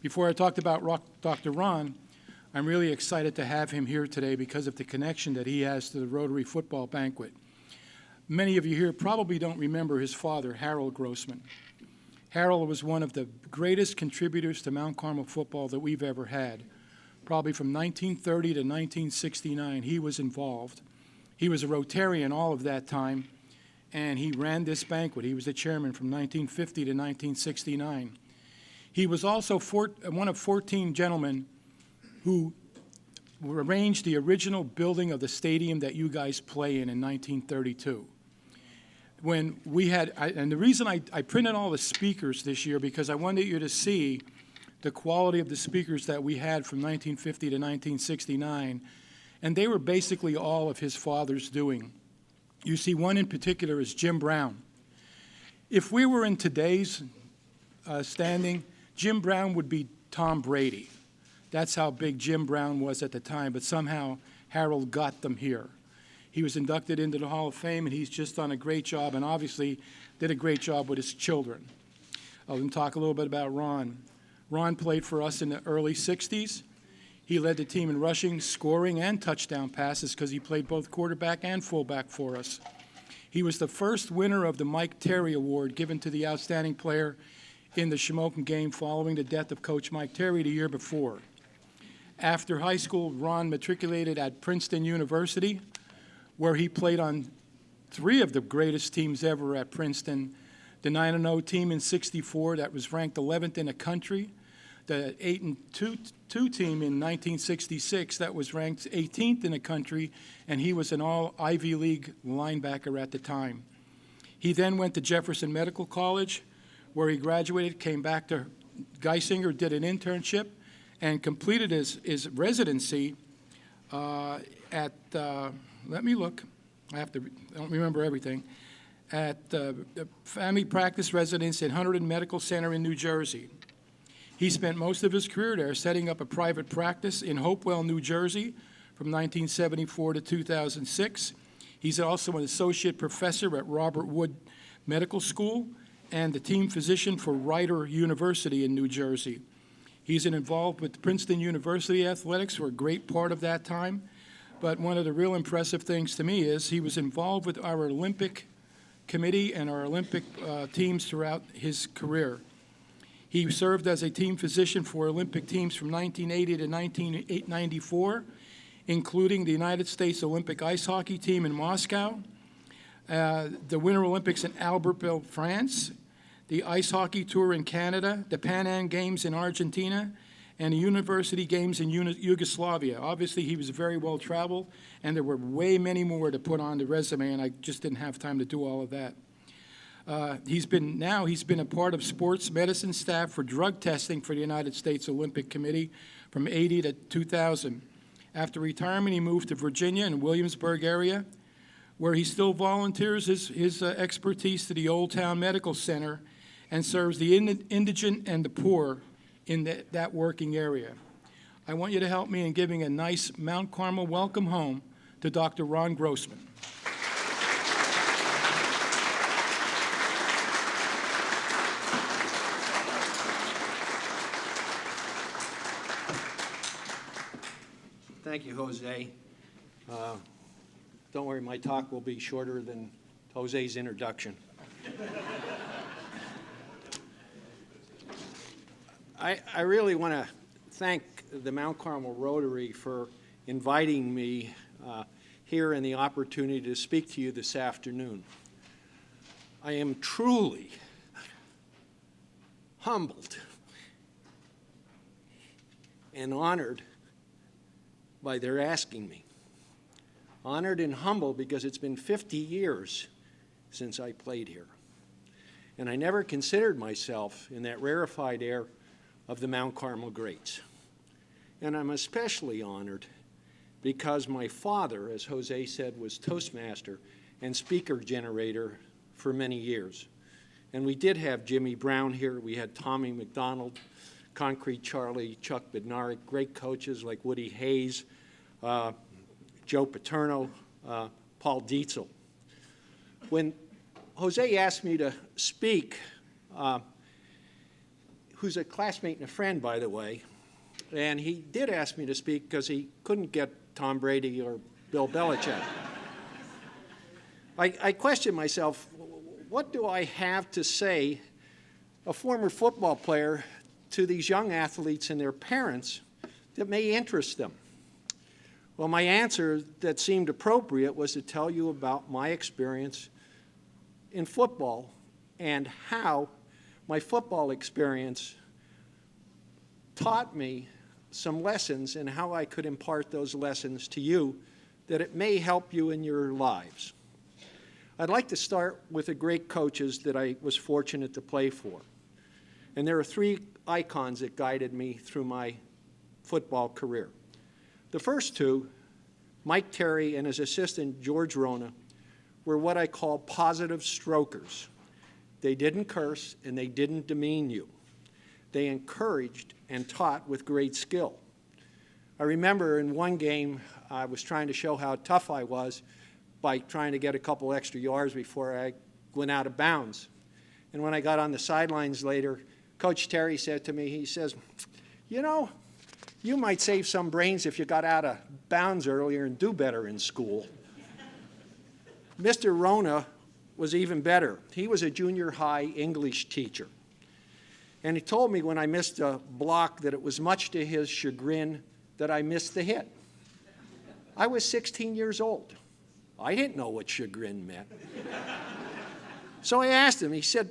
Before I talked about Dr. Ron, I'm really excited to have him here today because of the connection that he has to the Rotary Football Banquet. Many of you here probably don't remember his father, Harold Grossman. Harold was one of the greatest contributors to Mount Carmel football that we've ever had. Probably from 1930 to 1969, he was involved. He was a Rotarian all of that time, and he ran this banquet. He was the chairman from 1950 to 1969. He was also one of 14 gentlemen who arranged the original building of the stadium that you guys play in 1932. When we had, and the reason I printed all the speakers this year because I wanted you to see the quality of the speakers that we had from 1950 to 1969, and they were basically all of his father's doing. You see, one in particular is Jim Brown. If we were in today's standing, Jim Brown would be Tom Brady. That's how big Jim Brown was at the time, but somehow Harold got them here. He was inducted into the Hall of Fame, and he's just done a great job, and obviously did a great job with his children. I'll talk a little bit about Ron. Ron played for us in the early 60s. He led the team in rushing, scoring, and touchdown passes because he played both quarterback and fullback for us. He was the first winner of the Mike Terry Award given to the outstanding player in the Shamokin game following the death of Coach Mike Terry the year before. After high school, Ron matriculated at Princeton University, where he played on three of the greatest teams ever at Princeton. The 9-0 team in '64 that was ranked 11th in the country, the 8-2 team in 1966 that was ranked 18th in the country, and he was an all-Ivy League linebacker at the time. He then went to Jefferson Medical College, where he graduated, came back to Geisinger, did an internship, and completed his residency at, let me look, I don't remember everything, at the Family Practice Residence in Hunterdon Medical Center in New Jersey. He spent most of his career there setting up a private practice in Hopewell, New Jersey from 1974 to 2006. He's also an associate professor at Robert Wood Medical School and the team physician for Rider University in New Jersey. He's involved with Princeton University athletics for a great part of that time. But one of the real impressive things to me is he was involved with our Olympic committee and our Olympic teams throughout his career. He served as a team physician for Olympic teams from 1980 to 1994, including the United States Olympic ice hockey team in Moscow, the Winter Olympics in Albertville, France, the ice hockey tour in Canada, the Pan Am Games in Argentina, and the University Games in Yugoslavia. Obviously, he was very well traveled, and there were way many more to put on the resume, and I just didn't have time to do all of that. He's been a part of sports medicine staff for drug testing for the United States Olympic Committee from '80 to 2000. After retirement, he moved to Virginia and Williamsburg area, where he still volunteers his expertise to the Old Town Medical Center and serves the indigent and the poor in that working area. I want you to help me in giving a nice Mount Carmel welcome home to Dr. Ron Grossman. Thank you, Jose. Don't worry, my talk will be shorter than Jose's introduction. I really want to thank the Mount Carmel Rotary for inviting me here and the opportunity to speak to you this afternoon. I am truly humbled and honored by their asking me. Honored and humbled because it's been 50 years since I played here. And I never considered myself in that rarefied air of the Mount Carmel greats. And I'm especially honored because my father, as Jose said, was Toastmaster and speaker generator for many years. And we did have Jimmy Brown here. We had Tommy McDonald, Concrete Charlie, Chuck Bednarik, great coaches like Woody Hayes, Joe Paterno, Paul Dietzel. When Jose asked me to speak, who's a classmate and a friend, by the way, and he did ask me to speak because he couldn't get Tom Brady or Bill Belichick. I questioned myself, what do I have to say, a former football player, to these young athletes and their parents that may interest them? Well, my answer that seemed appropriate was to tell you about my experience in football and how my football experience taught me some lessons and how I could impart those lessons to you, that it may help you in your lives. I'd like to start with the great coaches that I was fortunate to play for. And there are three icons that guided me through my football career. The first two, Mike Terry and his assistant George Rona, were what I call positive strokers. They didn't curse and they didn't demean you. They encouraged and taught with great skill. I remember in one game, I was trying to show how tough I was by trying to get a couple extra yards before I went out of bounds. And when I got on the sidelines later, Coach Terry said to me, he says, you know, you might save some brains if you got out of bounds earlier and do better in school. Mr. Rona was even better. He was a junior high English teacher. And he told me when I missed a block that it was much to his chagrin that I missed the hit. I was 16 years old. I didn't know what chagrin meant. So I asked him, he said,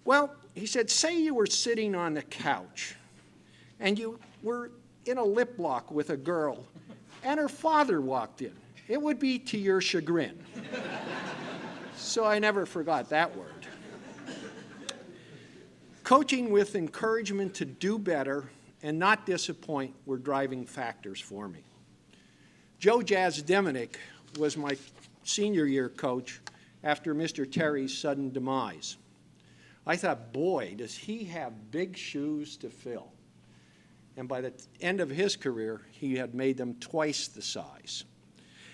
well, he said, say you were sitting on the couch and you were in a lip lock with a girl and her father walked in. It would be to your chagrin. So I never forgot that word. Coaching with encouragement to do better and not disappoint were driving factors for me. Joe Jazz Deminick was my senior year coach after Mr. Terry's sudden demise. I thought, boy, does he have big shoes to fill. And by the end of his career, he had made them twice the size.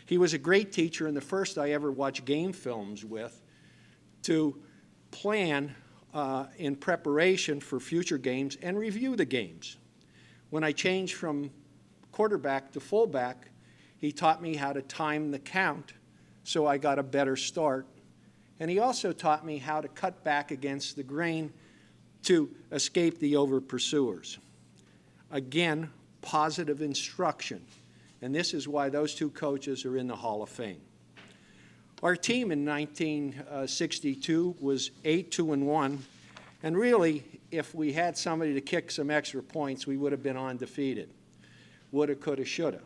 He was a great teacher and the first I ever watched game films with to plan in preparation for future games and review the games. When I changed from quarterback to fullback, he taught me how to time the count so I got a better start. And he also taught me how to cut back against the grain to escape the over-pursuers. Again, positive instruction. And this is why those two coaches are in the Hall of Fame. Our team in 1962 was 8-2-1. And really, if we had somebody to kick some extra points, we would have been undefeated. Woulda, coulda, shoulda.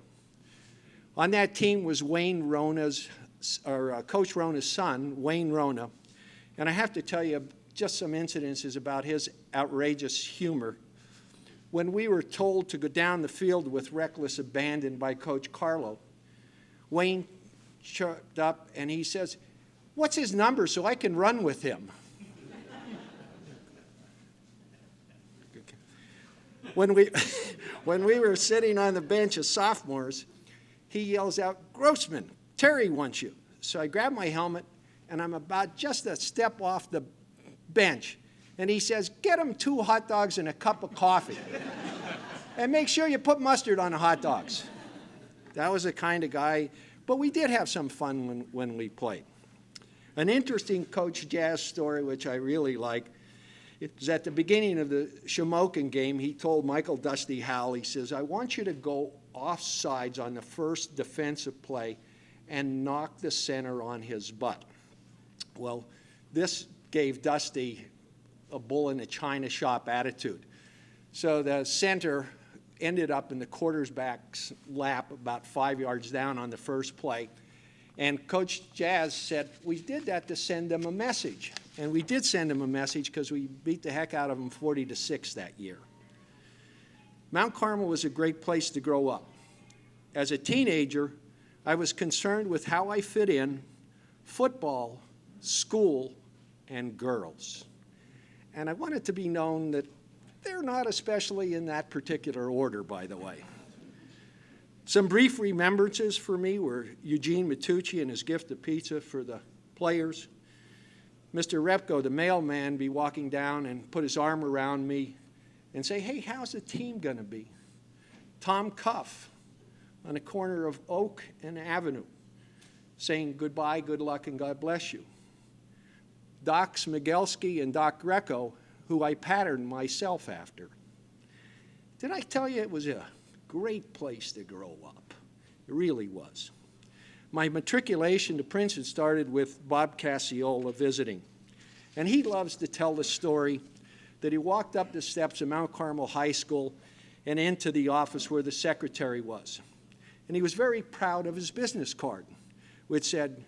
On that team was Coach Rona's son, Wayne Rona. And I have to tell you just some incidences about his outrageous humor. When we were told to go down the field with reckless abandon by Coach Carlo, Wayne chirped up and he says, "What's his number so I can run with him?" When we were sitting on the bench as sophomores, he yells out, "Grossman, Terry wants you." So I grab my helmet, and I'm about just a step off the bench. And he says, "Get him 2 hot dogs and a cup of coffee. And make sure you put mustard on the hot dogs." That was the kind of guy, but we did have some fun when we played. An interesting Coach Jazz story, which I really like, is at the beginning of the Shamokin game, he told Michael Dusty Howell, he says, "I want you to go off sides on the first defensive play and knock the center on his butt." Well, this gave Dusty a bull in a china shop attitude. So the center ended up in the quarterback's lap about 5 yards down on the first play. And Coach Jazz said, "We did that to send them a message." And we did send them a message because we beat the heck out of them 40-6 that year. Mount Carmel was a great place to grow up. As a teenager, I was concerned with how I fit in football, school, and girls. And I want it to be known that they're not especially in that particular order, by the way. Some brief remembrances for me were Eugene Matucci and his gift of pizza for the players. Mr. Repko, the mailman, be walking down and put his arm around me and say, hey, how's the team going to be? Tom Cuff on the corner of Oak and Avenue saying goodbye, good luck, and God bless you. Doc Smigelski and Doc Greco, who I patterned myself after. Did I tell you it was a great place to grow up? It really was. My matriculation to Princeton started with Bob Cassiola visiting. And he loves to tell the story that he walked up the steps of Mount Carmel High School and into the office where the secretary was. And he was very proud of his business card, which said,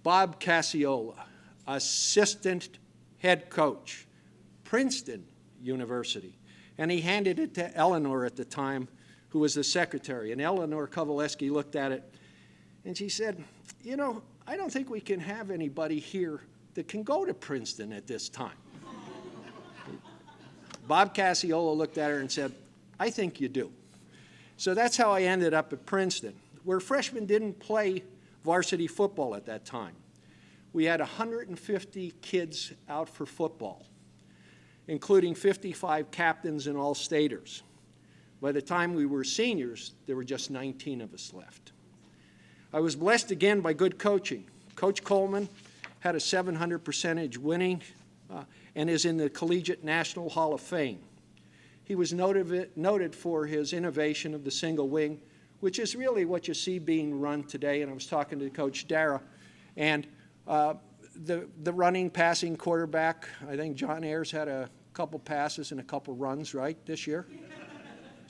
Bob Cassiola, assistant head coach, Princeton University. And he handed it to Eleanor at the time, who was the secretary. And Eleanor Kovaleski looked at it, and she said, you know, I don't think we can have anybody here that can go to Princeton at this time. Bob Cassiola looked at her and said, I think you do. So that's how I ended up at Princeton, where freshmen didn't play varsity football at that time. We had 150 kids out for football, including 55 captains and all-staters. By the time we were seniors, there were just 19 of us left. I was blessed again by good coaching. Coach Coleman had a 700% winning and is in the Collegiate National Hall of Fame. He was noted for his innovation of the single wing, which is really what you see being run today. And I was talking to Coach Dara, and the running, passing quarterback, I think John Ayers had a couple passes and a couple runs, right, this year?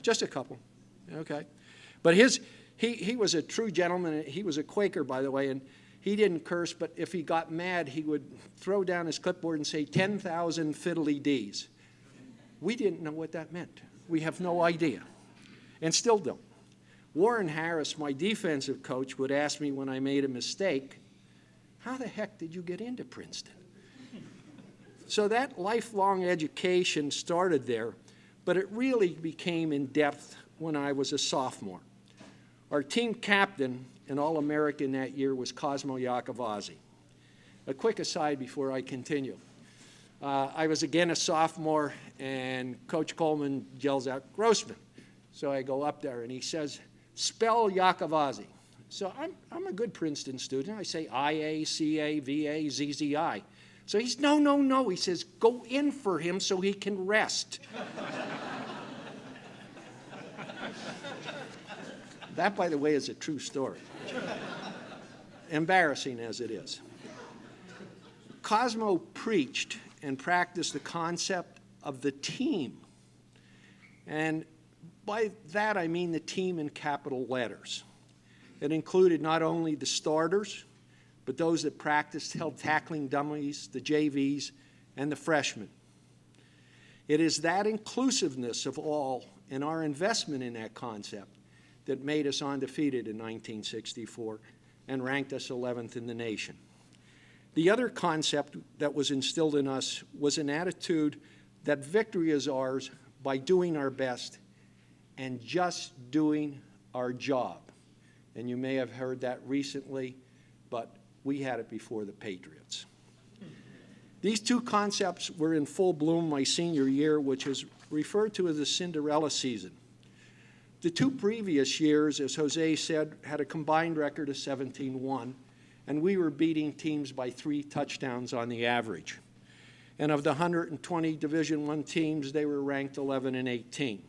Just a couple, okay. But he was a true gentleman. He was a Quaker, by the way, and he didn't curse, but if he got mad, he would throw down his clipboard and say 10,000 fiddly D's. We didn't know what that meant. We have no idea, and still don't. Warren Harris, my defensive coach, would ask me when I made a mistake, how the heck did you get into Princeton? So that lifelong education started there, but it really became in depth when I was a sophomore. Our team captain and All-American that year was Cosmo Iacovazzi. A quick aside before I continue. I was again a sophomore, and Coach Coleman yells out, Grossman. So I go up there, and he says, spell Iacovazzi. So I'm a good Princeton student. I say I-A-C-A-V-A-Z-Z-I. So he's, no. He says, go in for him so he can rest. That, by the way, is a true story. Embarrassing as it is. Cosmo preached and practiced the concept of the team. And by that, I mean the team in capital letters. It included not only the starters, but those that practiced held tackling dummies, the JVs, and the freshmen. It is that inclusiveness of all and our investment in that concept that made us undefeated in 1964 and ranked us 11th in the nation. The other concept that was instilled in us was an attitude that victory is ours by doing our best and just doing our job. And you may have heard that recently, but we had it before the Patriots. These two concepts were in full bloom my senior year, which is referred to as the Cinderella season. The two previous years, as Jose said, had a combined record of 17-1, and we were beating teams by 3 touchdowns on the average. And of the 120 Division I teams, they were ranked 11 and 18.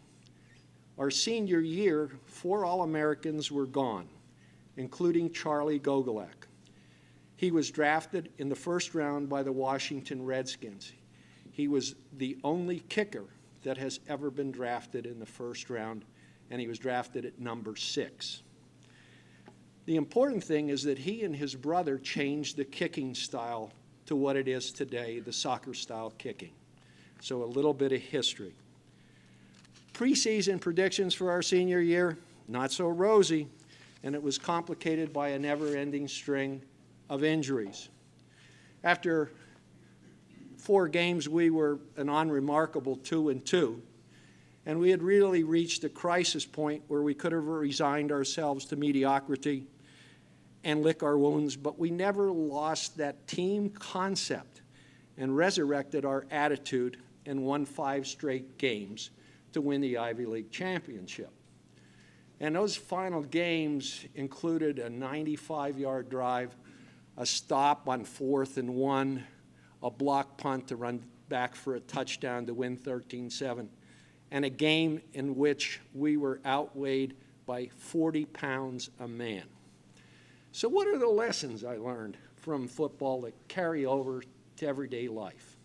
Our senior year, 4 All-Americans were gone, including Charlie Gogolak. He was drafted in the first round by the Washington Redskins. He was the only kicker that has ever been drafted in the first round, and he was drafted at number 6. The important thing is that he and his brother changed the kicking style to what it is today, the soccer-style kicking. So a little bit of history. Preseason predictions for our senior year, not so rosy, and it was complicated by a never-ending string of injuries. After 4 games, we were an unremarkable 2-2, and we had really reached a crisis point where we could have resigned ourselves to mediocrity and lick our wounds, but we never lost that team concept and resurrected our attitude and won 5 straight games to win the Ivy League championship. And those final games included a 95-yard drive, a stop on 4th and 1, a block punt to run back for a touchdown to win 13-7, and a game in which we were outweighed by 40 pounds a man. So what are the lessons I learned from football that carry over to everyday life?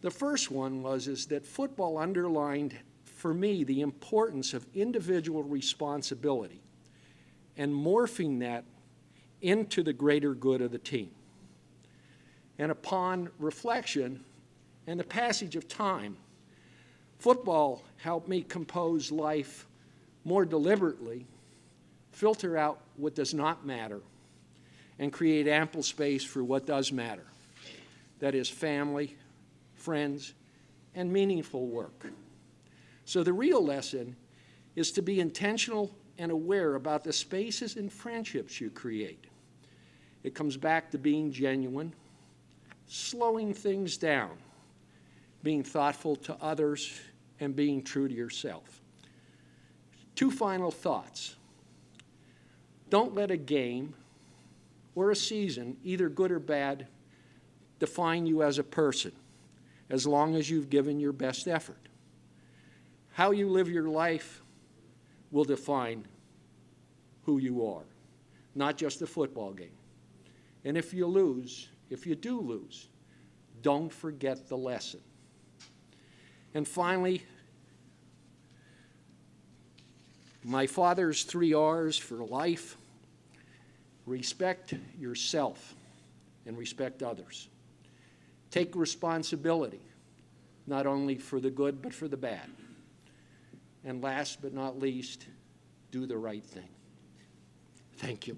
The first one is that football underlined for me the importance of individual responsibility and morphing that into the greater good of the team. And upon reflection and the passage of time, football helped me compose life more deliberately, filter out what does not matter, and create ample space for what does matter. That is family, friends, and meaningful work. So the real lesson is to be intentional and aware about the spaces and friendships you create. It comes back to being genuine, slowing things down, being thoughtful to others, and being true to yourself. 2 final thoughts. Don't let a game or a season, either good or bad, define you as a person, as long as you've given your best effort. How you live your life will define who you are, not just a football game. And if you do lose, don't forget the lesson. And finally, my father's 3 R's for life: respect yourself and respect others. Take responsibility, not only for the good, but for the bad. And last but not least, do the right thing. Thank you.